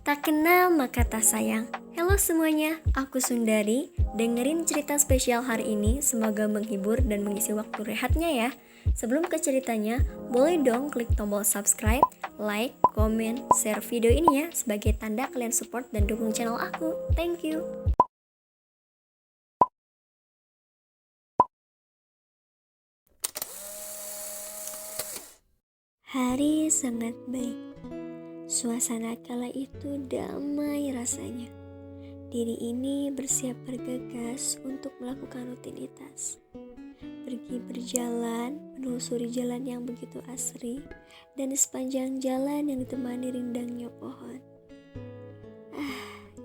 Tak kenal maka tak sayang. Halo semuanya, aku Sundari. Dengerin cerita spesial hari ini, semoga menghibur dan mengisi waktu rehatnya ya. Sebelum ke ceritanya, boleh dong klik tombol subscribe, like, komen, share video ini ya, sebagai tanda kalian support dan dukung channel aku. Thank you. Hari sangat baik. Suasana kala itu damai rasanya. Diri ini bersiap bergegas untuk melakukan rutinitas. Pergi berjalan, menelusuri jalan yang begitu asri, dan di sepanjang jalan yang ditemani rindangnya pohon.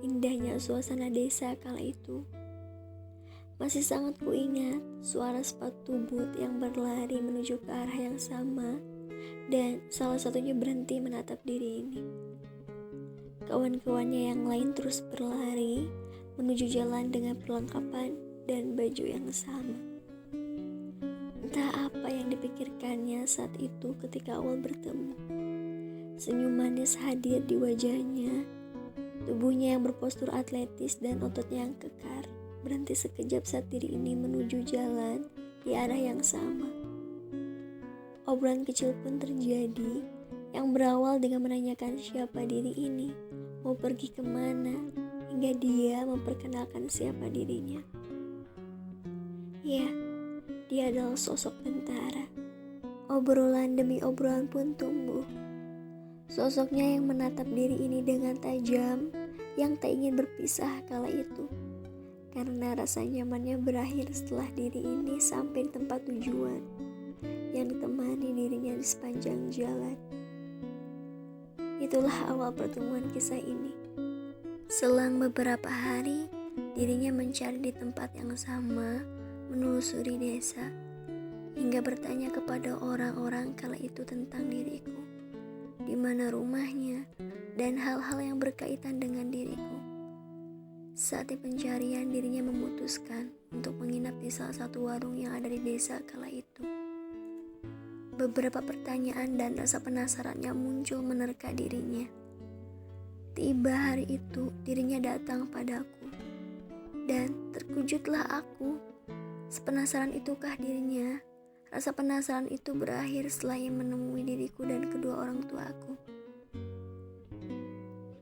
Indahnya suasana desa kala itu. Masih sangat kuingat suara sepatu boot yang berlari menuju ke arah yang sama, dan salah satunya berhenti menatap diri ini. Kawan-kawannya yang lain terus berlari menuju jalan dengan perlengkapan dan baju yang sama. Entah apa yang dipikirkannya saat itu ketika awal bertemu. Senyum manis hadir di wajahnya. Tubuhnya yang berpostur atletis dan ototnya yang kekar berhenti sekejap saat diri ini menuju jalan di arah yang sama. Obrolan kecil pun terjadi yang berawal dengan menanyakan siapa diri ini, mau pergi kemana, hingga dia memperkenalkan siapa dirinya. Ya, dia adalah sosok tentara. Obrolan demi obrolan pun tumbuh. Sosoknya yang menatap diri ini dengan tajam, yang tak ingin berpisah kala itu. Karena rasa nyamannya berakhir setelah diri ini sampai di tempat tujuan, yang ditemani dirinya di sepanjang jalan. Itulah awal pertemuan kisah ini. Selang beberapa hari, dirinya mencari di tempat yang sama, menelusuri desa, hingga bertanya kepada orang-orang kala itu tentang diriku, di mana rumahnya, dan hal-hal yang berkaitan dengan diriku. Saat di pencarian, dirinya memutuskan untuk menginap di salah satu warung yang ada di desa kala itu. Beberapa pertanyaan dan rasa penasarannya muncul menerka dirinya. Tiba hari itu, dirinya datang padaku. Dan terkejutlah aku. Sepenasaran itukah dirinya? Rasa penasaran itu berakhir setelah ia menemui diriku dan kedua orang tuaku.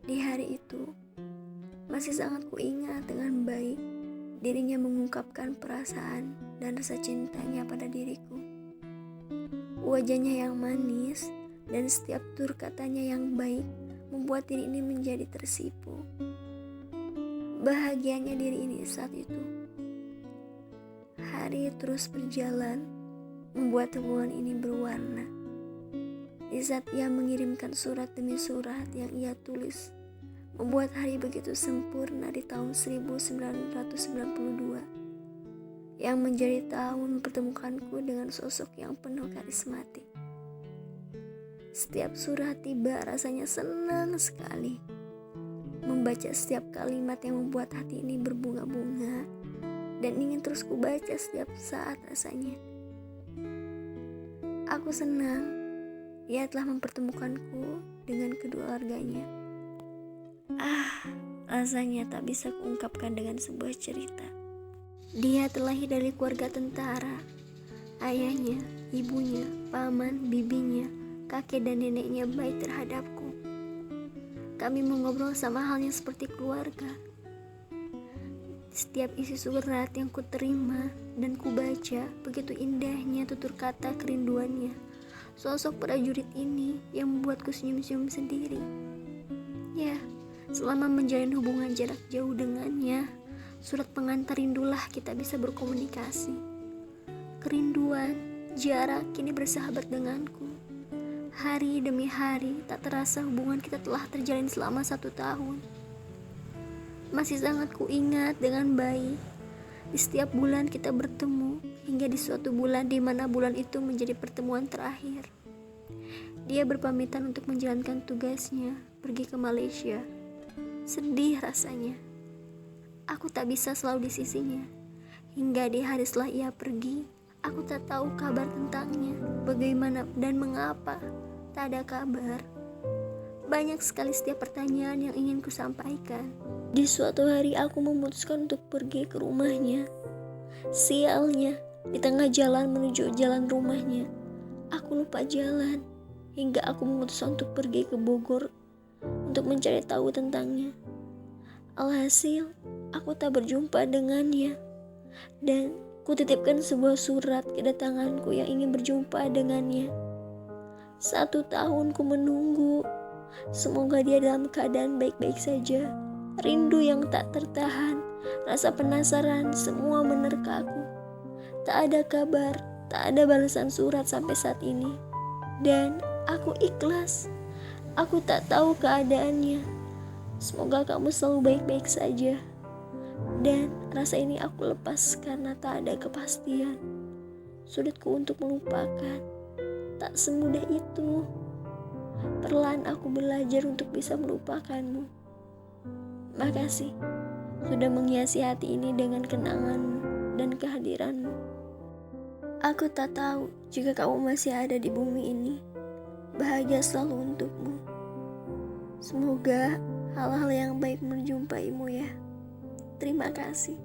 Di hari itu, masih sangat kuingat dengan baik. Dirinya mengungkapkan perasaan dan rasa cintanya pada diriku. Wajahnya yang manis dan setiap tutur katanya yang baik membuat diri ini menjadi tersipu. Bahagianya diri ini saat itu. Hari terus berjalan, membuat hubungan ini berwarna. Di saat ia mengirimkan surat demi surat yang ia tulis, membuat hari begitu sempurna di tahun 1992. Yang menjadi tahun pertemukanku dengan sosok yang penuh karismatik. Setiap surat tiba rasanya senang sekali. Membaca setiap kalimat yang membuat hati ini berbunga-bunga dan ingin terus kubaca setiap saat rasanya. Aku senang ia telah mempertemukanku dengan kedua keluarganya. Rasanya tak bisa kuungkapkan dengan sebuah cerita. Dia terlahir dari keluarga tentara. Ayahnya, ibunya, paman, bibinya, kakek dan neneknya baik terhadapku. Kami mengobrol sama halnya seperti keluarga. Setiap isi surat yang kuterima dan kubaca, begitu indahnya tutur kata kerinduannya. Sosok prajurit ini yang membuatku senyum-senyum sendiri. Ya, selama menjalin hubungan jarak jauh dengannya, surat pengantar rindulah kita bisa berkomunikasi. Kerinduan, jarak kini bersahabat denganku. Hari demi hari, tak terasa hubungan kita telah terjalin selama 1 tahun. Masih sangat kuingat dengan baik. Di setiap bulan kita bertemu, hingga di suatu bulan di mana bulan itu menjadi pertemuan terakhir. Dia berpamitan untuk menjalankan tugasnya, pergi ke Malaysia. Sedih rasanya. Aku tak bisa selalu di sisinya. Hingga di hari setelah ia pergi, aku tak tahu kabar tentangnya, bagaimana dan mengapa tak ada kabar. banyak sekali setiap pertanyaan yang ingin ku sampaikan. Di suatu hari aku memutuskan untuk pergi ke rumahnya. Sialnya, di tengah jalan menuju jalan rumahnya, aku lupa jalan hingga aku memutuskan untuk pergi ke Bogor untuk mencari tahu tentangnya. Alhasil, aku tak berjumpa dengannya dan kutitipkan sebuah surat kedatanganku yang ingin berjumpa dengannya. 1 tahun ku menunggu. Semoga dia dalam keadaan baik-baik saja. Rindu yang tak tertahan, rasa penasaran, semua menerka aku. Tak ada kabar, tak ada balasan surat sampai saat ini. Dan aku ikhlas. Aku tak tahu keadaannya. Semoga kamu selalu baik-baik saja. Dan rasa ini aku lepas karena tak ada kepastian. Sulitku untuk melupakan. Tak semudah itu. Perlahan aku belajar untuk bisa melupakanmu. Makasih sudah menghiasi hati ini dengan kenanganmu dan kehadiranmu. Aku tak tahu jika kamu masih ada di bumi ini. Bahagia selalu untukmu. Semoga hal-hal yang baik menjumpaimu ya. Terima kasih.